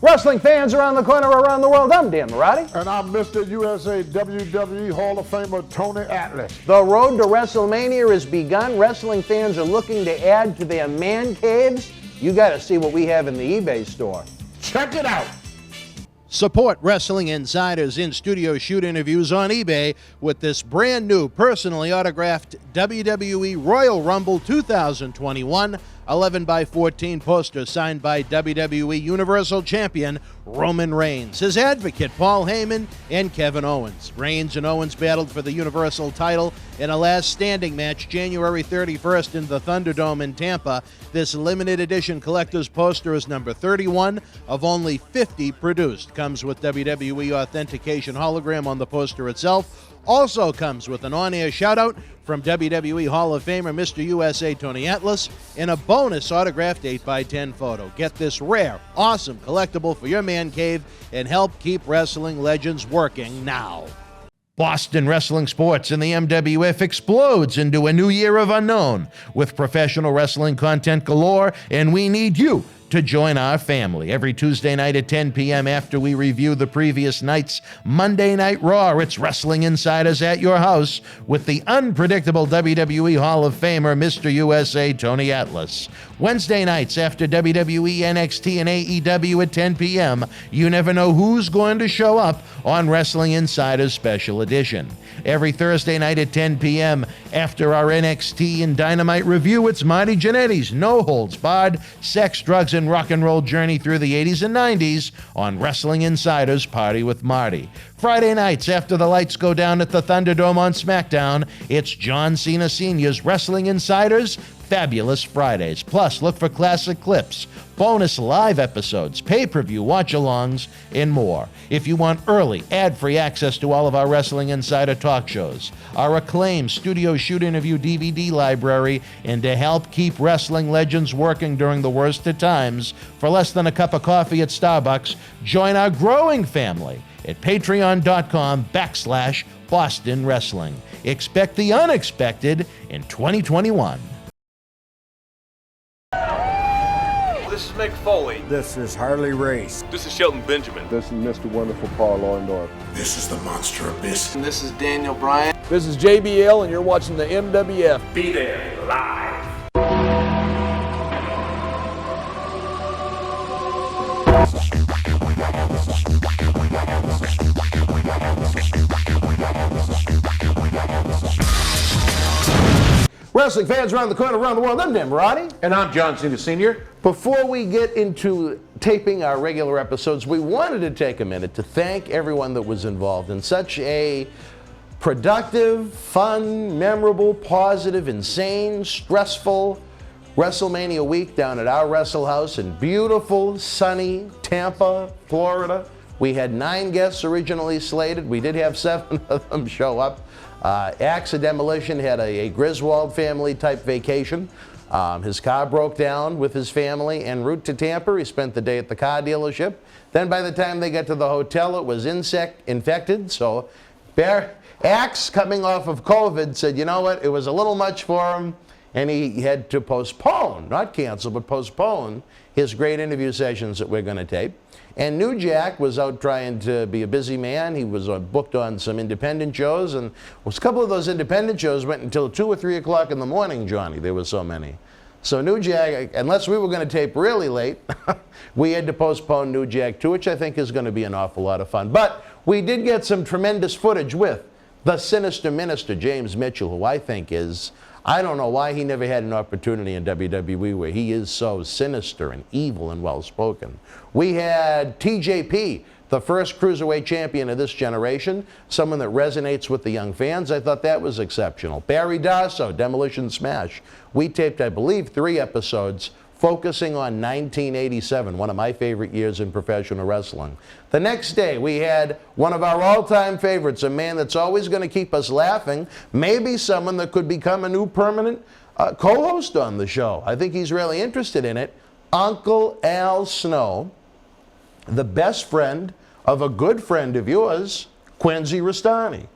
Wrestling fans around the corner, around the world, I'm Dan Mirade. And I'm Mr. USA WWE Hall of Famer Tony Atlas. The road to WrestleMania has begun. Wrestling fans are looking to add to their man caves. You got to see what we have in the eBay store. Check it out. Support Wrestling Insiders in-studio shoot interviews on eBay with this brand new personally autographed WWE Royal Rumble 2021 11x14 poster signed by WWE Universal Champion Roman Reigns, his advocate Paul Heyman, and Kevin Owens. Reigns and Owens battled for the Universal title in a last standing match January 31st in the Thunderdome in Tampa. This limited edition collector's poster is number 31 of only 50 produced. Comes with WWE authentication hologram on the poster itself. Also comes with an on-air shout-out from WWE Hall of Famer Mr. USA Tony Atlas and a bonus autographed 8x10 photo. Get this rare, awesome collectible for your man cave and help keep wrestling legends working now. Boston Wrestling Sports and the MWF explodes into a new year of unknown with professional wrestling content galore, and we need you to join our family. Every Tuesday night at 10 p.m. after we review the previous night's Monday Night Raw, it's Wrestling Insiders at your house with the unpredictable WWE Hall of Famer, Mr. USA Tony Atlas. Wednesday nights after WWE, NXT, and AEW at 10 p.m., you never know who's going to show up on Wrestling Insiders Special Edition. Every Thursday night at 10 p.m. after our NXT and Dynamite review, it's Marty Jannetty's No Holds Barred Sex, Drugs, and Rock and Roll journey through the 80s and 90s on Wrestling Insiders Party with Marty. Friday nights after the lights go down at the Thunderdome on SmackDown, it's John Cena Sr.'s Wrestling Insiders Fabulous Fridays. Plus, look for classic clips, bonus live episodes, pay-per-view watch-alongs, and more. If you want early, ad-free access to all of our Wrestling Insider talk shows, our acclaimed studio shoot interview DVD library, and to help keep wrestling legends working during the worst of times, for less than a cup of coffee at Starbucks, join our growing family at patreon.com/Boston Wrestling. Expect the unexpected in 2021. This is Mick Foley. This is Harley Race. This is Shelton Benjamin. This is Mr. Wonderful Paul Orndorff. This is the Monster Abyss. And this is Daniel Bryan. This is JBL, and you're watching the MWF. Be there live. Wrestling fans around the corner, around the world, I'm Dan Mirade. And I'm John Cena Sr. Before we get into taping our regular episodes, we wanted to take a minute to thank everyone that was involved in such a productive, fun, memorable, positive, insane, stressful WrestleMania week down at our WrestleHouse in beautiful, sunny Tampa, Florida. We had 9 guests originally slated. We did have 7 of them show up. Axe of Demolition had a Griswold family type vacation. His car broke down with his family en route to Tampa. He spent the day at the car dealership. Then by the time they got to the hotel, it was infected. So Axe, coming off of COVID, said, you know what, it was a little much for him. And he had to postpone, not cancel, but postpone his great interview sessions that we're going to tape. And New Jack was out trying to be a busy man. He was booked on some independent shows, and a couple of those independent shows went until 2 or 3 o'clock in the morning, Johnny. There were so many. So New Jack, unless we were going to tape really late, we had to postpone New Jack 2, which I think is going to be an awful lot of fun. But we did get some tremendous footage with the sinister minister, James Mitchell, who I think is, I don't know why he never had an opportunity in WWE where he is so sinister and evil and well-spoken. We had TJP, the first Cruiserweight champion of this generation, someone that resonates with the young fans. I thought that was exceptional. Barry Darsow, Demolition Smash. We taped, I believe, 3 episodes focusing on 1987, one of my favorite years in professional wrestling. The next day, we had one of our all-time favorites, a man that's always going to keep us laughing, maybe someone that could become a new permanent co-host on the show. I think he's really interested in it. Uncle Al Snow, the best friend of a good friend of yours, Quincy Rustani.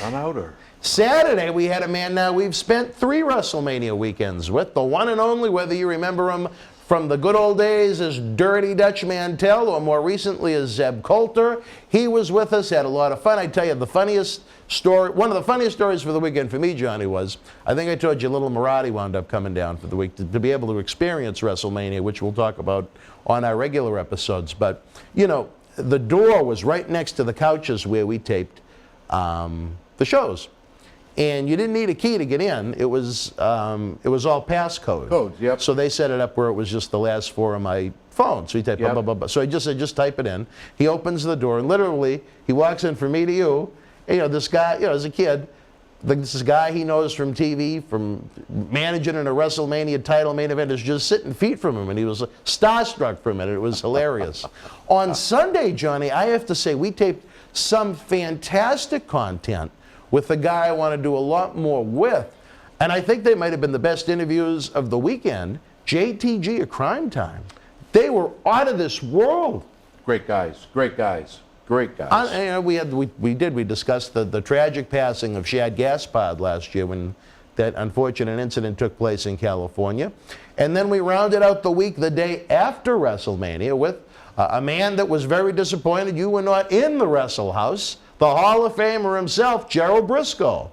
I'm outer. Saturday, we had a man now we've spent 3 WrestleMania weekends with, the one and only, whether you remember him from the good old days as Dirty Dutch Mantel, or more recently as Zeb Coulter. He was with us, had a lot of fun. I tell you, the funniest story, one of the funniest stories for the weekend for me, Johnny, was, I think I told you, little Marty wound up coming down for the week to be able to experience WrestleMania, which we'll talk about on our regular episodes. But, you know, the door was right next to the couches where we taped the shows. And you didn't need a key to get in. It was all passcode. Codes, yep. So they set it up where it was just the last four of my phone. So he typed blah, blah, blah, blah. So I just type it in. He opens the door, and literally, he walks in from me to you. And, you know, this guy, you know, as a kid, this guy he knows from TV, from managing in a WrestleMania title main event, is just sitting feet from him, and he was starstruck for a minute. It was hilarious. On Sunday, Johnny, I have to say, we taped some fantastic content with a guy I want to do a lot more with. And I think they might have been the best interviews of the weekend. JTG at Crime Time. They were out of this world. Great guys, great guys, great guys. You know, we discussed the tragic passing of Shad Gaspard last year when that unfortunate incident took place in California. And then we rounded out the week the day after WrestleMania with a man that was very disappointed you were not in the WrestleHouse, the Hall of Famer himself, Gerald Briscoe.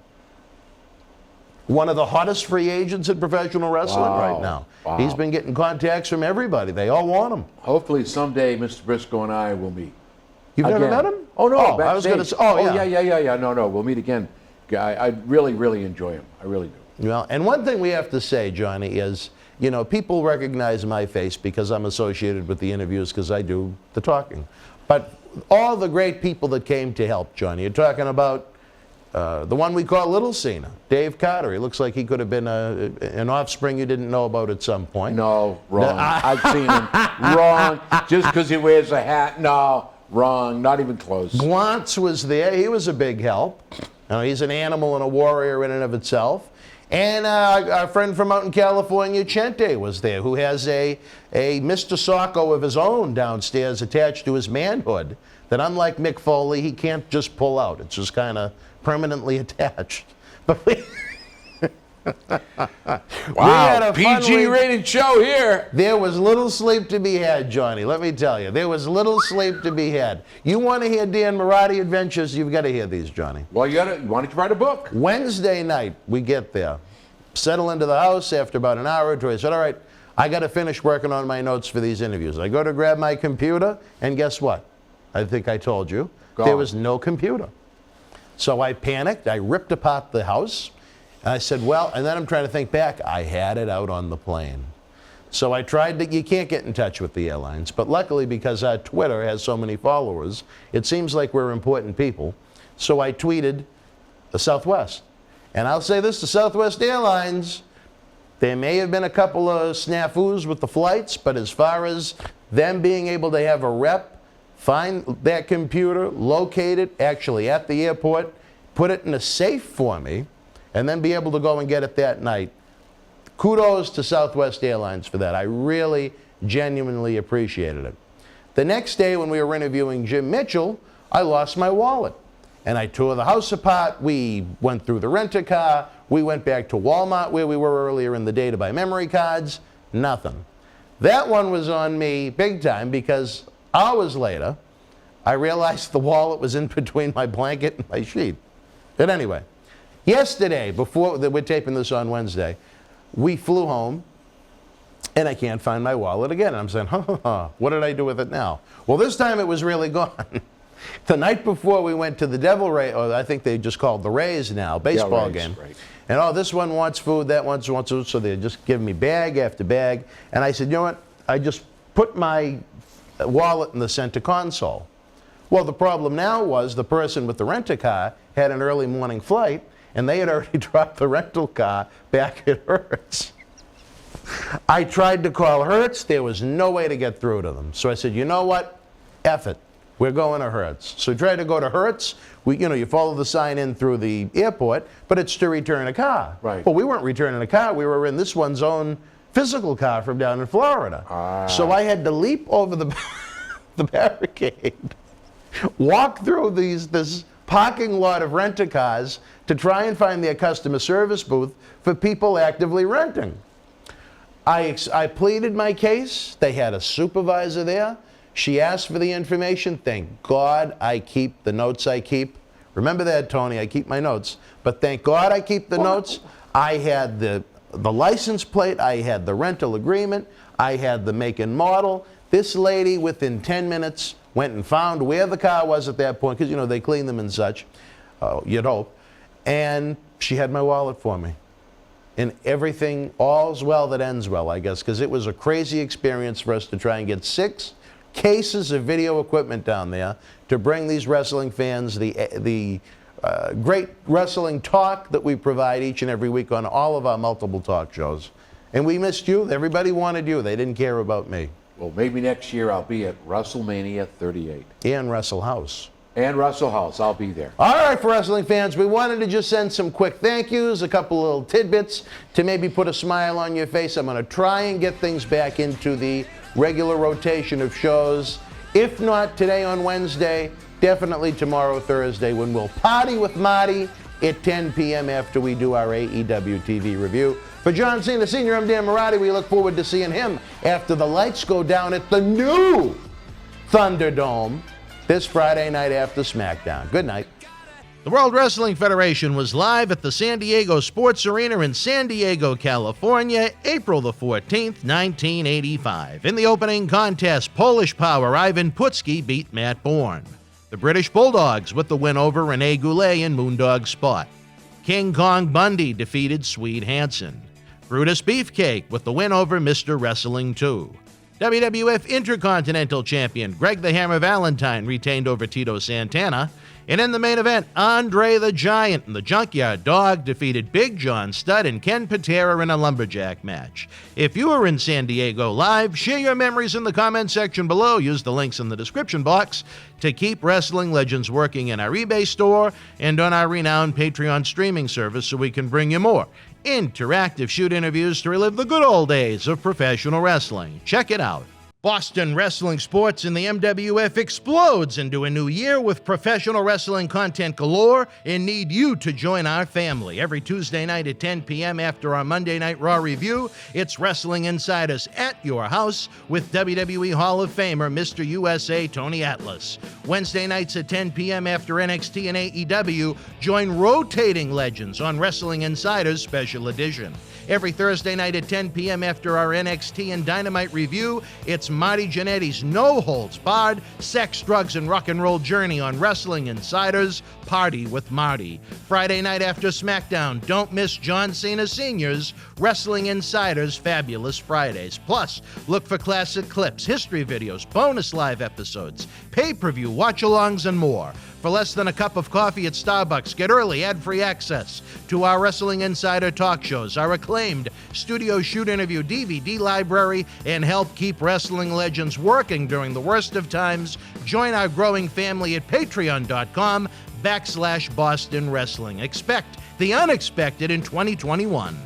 One of the hottest free agents in professional wrestling right now. Wow. He's been getting contacts from everybody. They all want him. Hopefully someday Mr. Briscoe and I will meet. You've never Again. met him? Oh, no, I was going to say, yeah. No, we'll meet again. I really enjoy him. I really do. Well, and one thing we have to say, Johnny, is, you know, people recognize my face because I'm associated with the interviews because I do the talking. But all the great people that came to help, Johnny, you're talking about the one we call Little Cena, Dave Carter. He looks like he could have been an offspring you didn't know about at some point. No, wrong. I've seen him. Wrong. Just because he wears a hat. No, wrong. Not even close. Glantz was there. He was a big help. You know, he's an animal and a warrior in and of itself. And our friend from out in California, Chente, was there, who has a Mr. Socko of his own downstairs attached to his manhood that, unlike Mick Foley, he can't just pull out. It's just kind of permanently attached. But Wow, PG-rated show here. There was little sleep to be had, Johnny, let me tell you. There was little sleep to be had. You want to hear Dan Mirade adventures, you've got to hear these, Johnny. Well, why don't you write a book? Wednesday night, we get there. Settle into the house after about an hour or two. I said, all right, I got to finish working on my notes for these interviews. I go to grab my computer, and guess what? I think I told you. Gone. There was no computer. So I panicked. I ripped apart the house. And I said, well, and then I'm trying to think back. I had it out on the plane. So I tried to, you can't get in touch with the airlines, but luckily because our Twitter has so many followers, it seems like we're important people. So I tweeted the Southwest. And I'll say this to Southwest Airlines, there may have been a couple of snafus with the flights, but as far as them being able to have a rep, find that computer, locate it actually at the airport, put it in a safe for me, and then be able to go and get it that night. Kudos to Southwest Airlines for that. I really, genuinely appreciated it. The next day when we were interviewing Jim Mitchell, I lost my wallet. And I tore the house apart. We went through the rent-a-car. We went back to Walmart where we were earlier in the day to buy memory cards. Nothing. That one was on me big time because hours later, I realized the wallet was in between my blanket and my sheet. But anyway, yesterday, before we're taping this on Wednesday, we flew home, and I can't find my wallet again. And I'm saying, what did I do with it now? Well, this time it was really gone. The night before we went to the Devil Ray, or I think they just called the Rays now, baseball game. Right. And oh, this one wants food, that one wants food, so they just give me bag after bag. And I said, you know what? I just put my wallet in the center console. Well, the problem now was the person with the rent-a-car had an early morning flight, and they had already dropped the rental car back at Hertz. I tried to call Hertz. There was no way to get through to them. So I said, you know what? F it. We're going to Hertz. So we tried to go to Hertz. You follow the sign in through the airport, but it's to return a car. Right. Well, we weren't returning a car. We were in this one's own physical car from down in Florida. So I had to leap over the barricade, walk through this parking lot of rent-a-cars to try and find their customer service booth for people actively renting. I pleaded my case. They had a supervisor there. She asked for the information. Thank God I keep the notes I keep. Remember that, Tony, I keep my notes. But thank God I keep the notes. I had the license plate. I had the rental agreement. I had the make and model. This lady, within 10 minutes, went and found where the car was at that point, because, you know, they clean them and such, you'd hope. And she had my wallet for me. And everything, all's well that ends well, I guess, because it was a crazy experience for us to try and get 6 cases of video equipment down there to bring these wrestling fans the great wrestling talk that we provide each and every week on all of our multiple talk shows. And we missed you. Everybody wanted you. They didn't care about me. Well, maybe next year I'll be at WrestleMania 38. And WrestleHouse. And WrestleHouse, I'll be there. All right, for wrestling fans, we wanted to just send some quick thank yous, a couple little tidbits to maybe put a smile on your face. I'm going to try and get things back into the regular rotation of shows. If not today on Wednesday, definitely tomorrow, Thursday, when we'll party with Marty at 10 p.m. after we do our AEW TV review. For John Cena Sr., I'm Dan Mirade. We look forward to seeing him after the lights go down at the new Thunderdome this Friday night after SmackDown. Good night. The World Wrestling Federation was live at the San Diego Sports Arena in San Diego, California, April the 14th, 1985. In the opening contest, Polish Power Ivan Putski beat Matt Bourne. The British Bulldogs with the win over Rene Goulet and Moondog Spot. King Kong Bundy defeated Swede Hansen. Brutus Beefcake with the win over Mr. Wrestling 2. WWF Intercontinental Champion Greg the Hammer Valentine retained over Tito Santana. And in the main event, Andre the Giant and the Junkyard Dog defeated Big John Studd and Ken Patera in a lumberjack match. If you were in San Diego live, share your memories in the comment section below. Use the links in the description box to keep Wrestling Legends working in our eBay store and on our renowned Patreon streaming service so we can bring you more interactive shoot interviews to relive the good old days of professional wrestling. Check it out. Boston wrestling sports in the MWF explodes into a new year with professional wrestling content galore and need you to join our family. Every Tuesday night at 10 p.m. after our Monday Night Raw review, it's Wrestling Insiders at your house with WWE Hall of Famer Mr. USA Tony Atlas. Wednesday nights at 10 p.m. after NXT and AEW, join rotating legends on Wrestling Insiders Special Edition. Every Thursday night at 10 p.m. after our NXT and Dynamite review, it's Marty Jannetty's No Holds Barred Sex, Drugs, and Rock and Roll journey on Wrestling Insiders Party with Marty. Friday night after SmackDown, don't miss John Cena Sr.'s Wrestling Insiders Fabulous Fridays. Plus, look for classic clips, history videos, bonus live episodes, pay-per-view watch-alongs, and more. For less than a cup of coffee at Starbucks, get early ad-free access to our Wrestling Insider talk shows, our acclaimed studio shoot interview DVD library, and help keep wrestling legends working during the worst of times. Join our growing family at patreon.com/Boston Wrestling. Expect the unexpected in 2021.